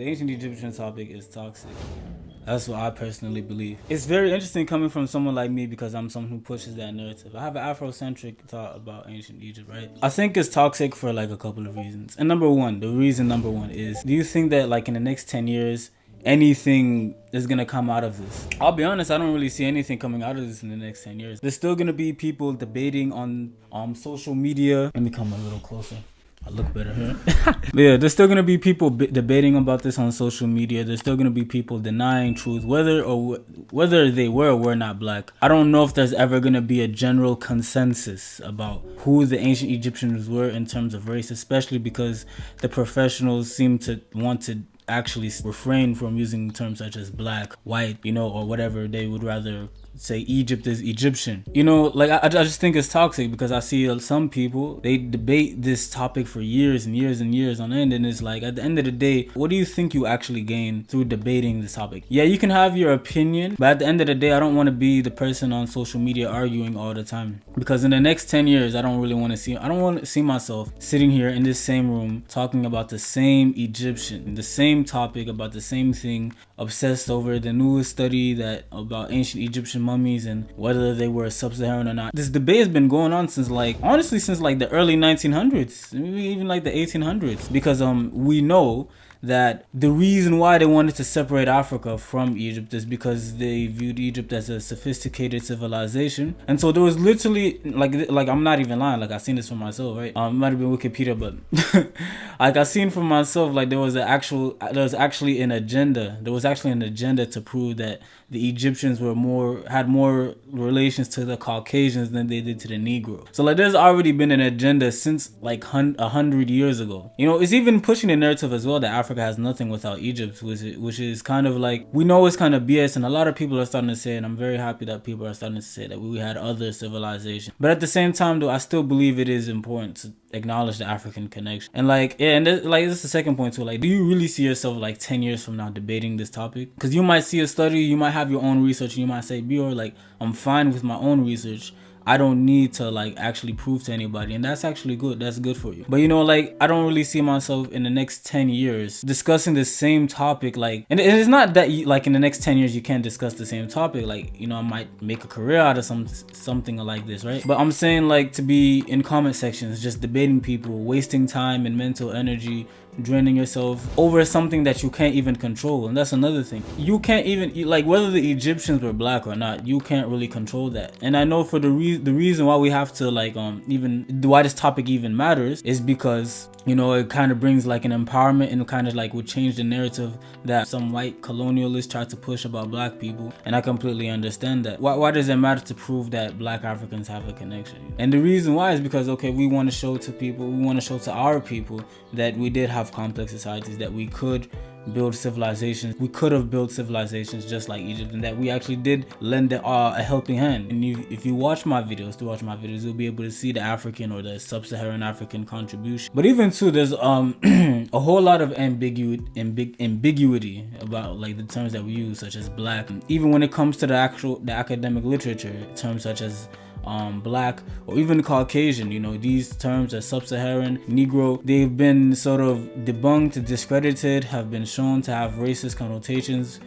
The ancient Egyptian topic is toxic. That's what I personally believe. It's very interesting coming from someone like me because I'm someone who pushes that narrative. I have an Afrocentric thought about ancient Egypt, right? I think it's toxic for like a couple of reasons. And number one is, do you think that like in the next 10 years, anything is gonna come out of this? I'll be honest, I don't really see anything coming out of this in the next 10 years. There's still gonna be people debating on social media. Let me come a little closer. I look better here. But yeah, there's still gonna be people debating about this on social media. There's still gonna be people denying truth, whether they were or were not black. I don't know if there's ever gonna be a general consensus about who the ancient Egyptians were in terms of race, especially because the professionals seem to want to actually refrain from using terms such as black, white, or whatever. They would rather say Egypt is Egyptian. Like I just think it's toxic because I see some people, they debate this topic for years and years and years on end, and it's like at the end of the day, what do you think you actually gain through debating this topic? Yeah, you can have your opinion, but at the end of the day, I don't want to be the person on social media arguing all the time, because in the next 10 years, I don't want to see myself sitting here in this same room talking about the same Egyptian, the same topic, about the same thing, obsessed over the newest study about ancient Egyptian mummies and whether they were sub-Saharan or not. This debate has been going on since the early 1900s, maybe even like the 1800s, because we know that the reason why they wanted to separate Africa from Egypt is because they viewed Egypt as a sophisticated civilization. And so there was literally like I'm not even lying, like I seen this for myself, right? It might have been Wikipedia, but like I seen for myself, like there was actually an agenda to prove that the Egyptians had more relations to the Caucasians than they did to the Negro. So like there's already been an agenda since like 100 years ago. It's even pushing the narrative as well that Africa has nothing without Egypt, which is kind of like, we know it's kind of BS, and a lot of people are starting to say, and I'm very happy that people are starting to say that we had other civilizations. But at the same time though, I still believe it is important to acknowledge the African connection. And this is the second point too. Like, do you really see yourself like 10 years from now debating this topic? Because you might see a study, you might have your own research, and you might say, Bior, like, I'm fine with my own research. I don't need to like actually prove to anybody, and that's actually good. That's good for you. But I don't really see myself in the next 10 years discussing the same topic. Like, and it's not that like in the next 10 years you can't discuss the same topic. Like, I might make a career out of something like this, right? But I'm saying, like, to be in comment sections just debating people, wasting time and mental energy, draining yourself over something that you can't even control. And that's another thing. You can't even, like, whether the Egyptians were black or not, you can't really control that. And I know for the reason why we have to like even why this topic even matters is because it kind of brings like an empowerment, and kind of like would change the narrative that some white colonialists try to push about black people. And I completely understand that. Why does it matter to prove that black Africans have a connection? And the reason why is because, okay, we want to show to our people that we did have complex societies, that we could build civilizations. We could have built civilizations just like Egypt, and that we actually did lend a helping hand. And if you watch my videos, you'll be able to see the African or the sub-Saharan African contribution. But even too, there's a whole lot of ambiguity about like the terms that we use, such as black. Even when it comes to the academic literature, terms such as black or even Caucasian, these terms are sub-Saharan, Negro, they've been sort of debunked, discredited, have been shown to have racist connotations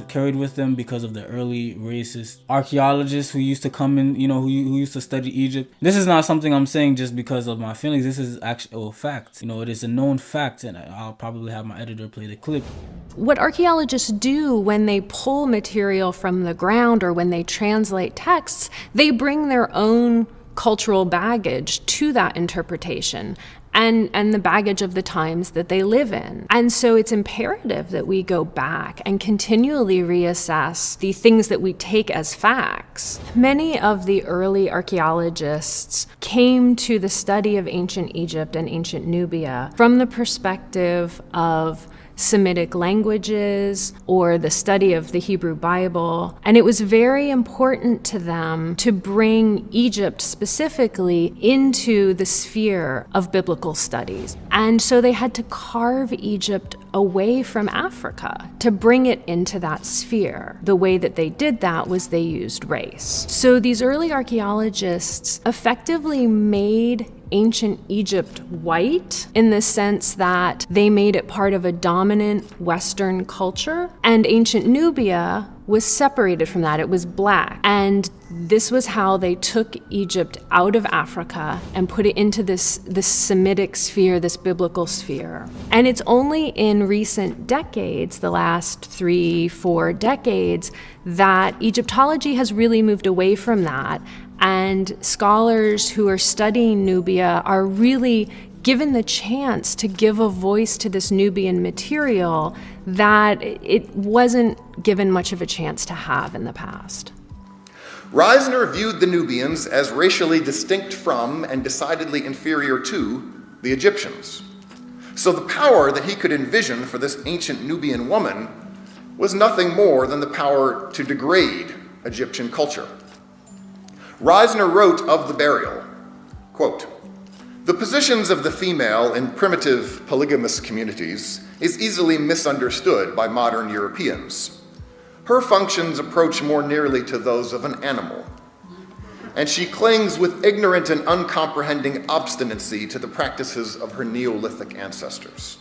carried with them because of the early racist archaeologists who used to come in, who used to study Egypt. This is not something I'm saying just because of my feelings. This is actual fact. It is a known fact, and I'll probably have my editor play the clip. What archaeologists do when they pull material from the ground or when they translate texts, they bring their own cultural baggage to that interpretation and the baggage of the times that they live in. And so it's imperative that we go back and continually reassess the things that we take as facts. Many of the early archaeologists came to the study of ancient Egypt and ancient Nubia from the perspective of Semitic languages or the study of the Hebrew Bible. And it was very important to them to bring Egypt specifically into the sphere of biblical studies. And so they had to carve Egypt away from Africa to bring it into that sphere. The way that they did that was they used race. So these early archaeologists effectively made ancient Egypt white in the sense that they made it part of a dominant Western culture, and ancient Nubia was separated from that. It was black. And this was how they took Egypt out of Africa and put it into this Semitic sphere, this biblical sphere. And it's only in recent decades, the last 3-4 decades, that Egyptology has really moved away from that. And scholars who are studying Nubia are really given the chance to give a voice to this Nubian material that it wasn't given much of a chance to have in the past. Reisner viewed the Nubians as racially distinct from and decidedly inferior to the Egyptians. So the power that he could envision for this ancient Nubian woman was nothing more than the power to degrade Egyptian culture. Reisner wrote of the burial, quote, "The positions of the female in primitive polygamous communities is easily misunderstood by modern Europeans. Her functions approach more nearly to those of an animal, and she clings with ignorant and uncomprehending obstinacy to the practices of her Neolithic ancestors."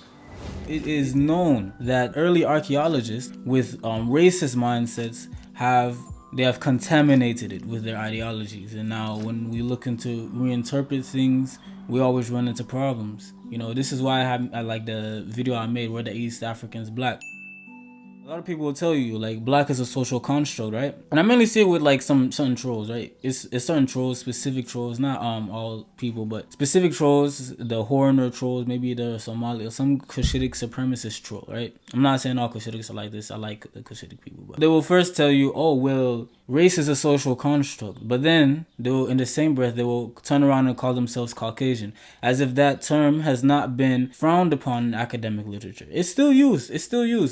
It is known that early archaeologists with racist mindsets have contaminated it with their ideologies, and now when we look into reinterpret things, we always run into problems. You know, this is why I like the video I made where the East Africans black. A lot of people will tell you like black is a social construct, right? And I mainly see it with like some certain trolls, right? It's certain trolls, specific trolls, not all people, but specific trolls, the Horner trolls, maybe the Somali or some Cushitic supremacist troll, right? I'm not saying all Cushitics are like this. I like the Cushitic people, but they will first tell you, oh well, race is a social construct, but then they will, in the same breath, they will turn around and call themselves Caucasian, as if that term has not been frowned upon in academic literature. It's still used,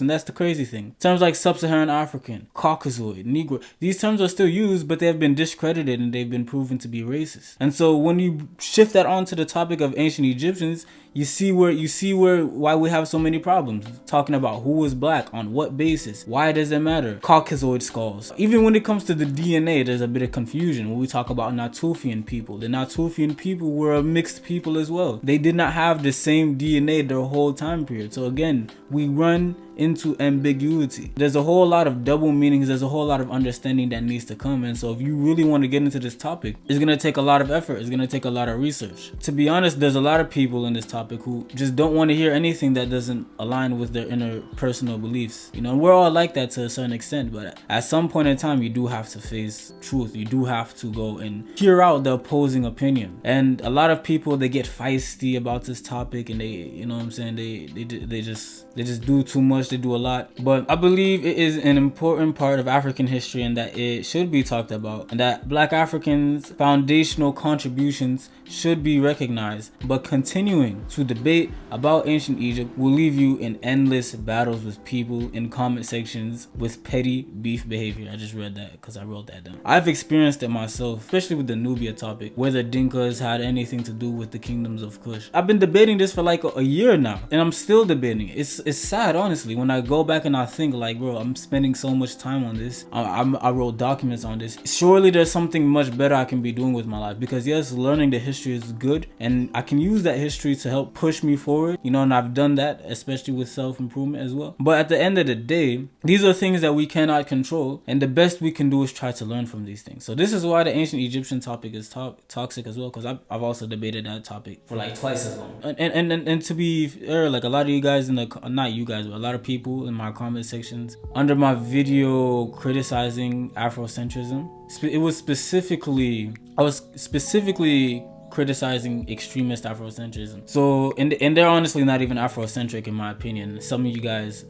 and that's the crazy thing. Terms like sub-Saharan African, Caucasoid, Negro, these terms are still used, but they have been discredited and they've been proven to be racist. And so when you shift that onto the topic of ancient Egyptians, you see why we have so many problems talking about who was black, on what basis, why does it matter, Caucasoid skulls. Even when it comes to the DNA, there's a bit of confusion when we talk about Natufian people. The Natufian people were a mixed people as well. They did not have the same DNA their whole time period. So again, we run into ambiguity. There's a whole lot of double meanings. There's a whole lot of understanding that needs to come. And so if you really want to get into this topic, it's going to take a lot of effort. It's going to take a lot of research. To be honest, there's a lot of people in this topic who just don't want to hear anything that doesn't align with their inner personal beliefs. You know, we're all like that to a certain extent, but at some point in time, you do have to face truth. You do have to go and hear out the opposing opinion. And a lot of people, they get feisty about this topic, and they, you know what I'm saying, they just do too much. They do a lot. But I believe it is an important part of African history and that it should be talked about, and that Black Africans' foundational contributions should be recognized. But continuing to debate about ancient Egypt will leave you in endless battles with people in comment sections with petty beef behavior. I just read that because I wrote that down. I've experienced it myself, especially with the Nubia topic, whether Dinkas had anything to do with the kingdoms of Kush. I've been debating this for like a year now, and I'm still debating it. It's sad, honestly, when I go back and I think like, bro, I'm spending so much time on this. I wrote documents on this. Surely there's something much better I can be doing with my life, because yes, learning the history is good, and I can use that history to help push me forward, you know, and I've done that, especially with self-improvement as well. But at the end of the day, these are things that we cannot control, and the best we can do is try to learn from these things. So this is why the ancient Egyptian topic is toxic as well, because I've also debated that topic for like twice as long. And to be fair, like a lot of you guys not you guys, but a lot of people in my comment sections under my video criticizing Afrocentrism, I was specifically criticizing extremist Afrocentrism. So, and they're honestly not even Afrocentric in my opinion. Some of you guys,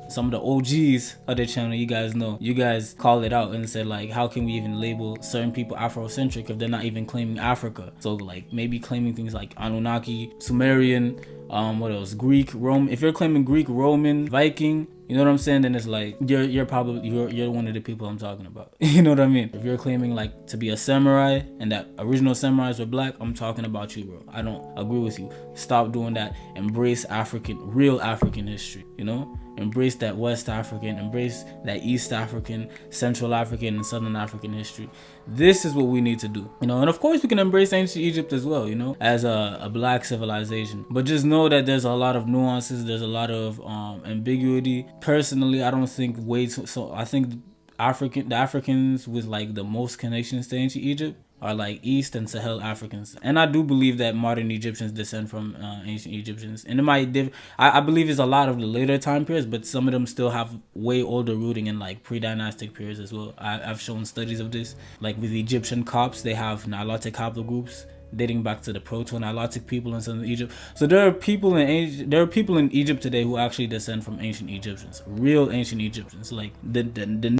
some of the OGs of the channel, you guys call it out and said like, how can we even label certain people Afrocentric if they're not even claiming Africa? So like maybe claiming things like Anunnaki, Sumerian, what else, Greek, Rome. If you're claiming Greek, Roman, Viking, you know what I'm saying, then it's like you're probably you're one of the people I'm talking about. You know what I mean? If you're claiming like to be a samurai and that original samurais were black, I'm talking about you, bro. I don't agree with you. Stop doing that. Embrace real African history, you know? Embrace that West African, embrace that East African, Central African, and Southern African history. This is what we need to do, you know. And of course we can embrace ancient Egypt as well, you know, as a black civilization. But just know that there's a lot of nuances, there's a lot of ambiguity. Personally, I don't think I think the Africans with like the most connections to ancient Egypt are like East and Sahel Africans, and I do believe that modern Egyptians descend from ancient Egyptians, and it might I believe it's a lot of the later time periods, but some of them still have way older rooting in like pre-dynastic periods as well. I've shown studies of this, like with the Egyptian Copts, they have Nilotic haplogroups dating back to the Proto-Nilotic people in southern Egypt. So there are people in Egypt today who actually descend from ancient Egyptians, real ancient Egyptians, like the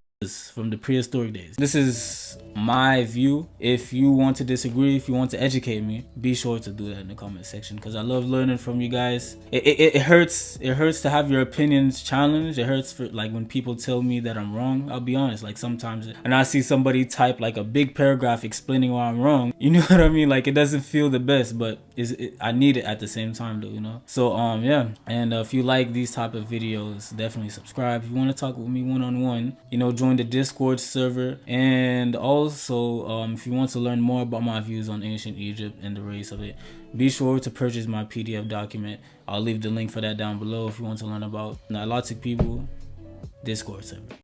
from the prehistoric days. This is my view. If you want to disagree, if you want to educate me, be sure to do that in the comment section, because I love learning from you guys. It hurts to have your opinions challenged. It hurts for like when people tell me that I'm wrong. I'll be honest, like sometimes, and I see somebody type like a big paragraph explaining why I'm wrong, you know what I mean? Like it doesn't feel the best, but I need it at the same time though, you know. So yeah, and if you like these type of videos, definitely subscribe. If you want to talk with me one-on-one, you know, join the Discord server. And also if you want to learn more about my views on ancient Egypt and the race of it, be sure to purchase my PDF document. I'll leave the link for that down below if you want to learn about Nilotic people. Discord server.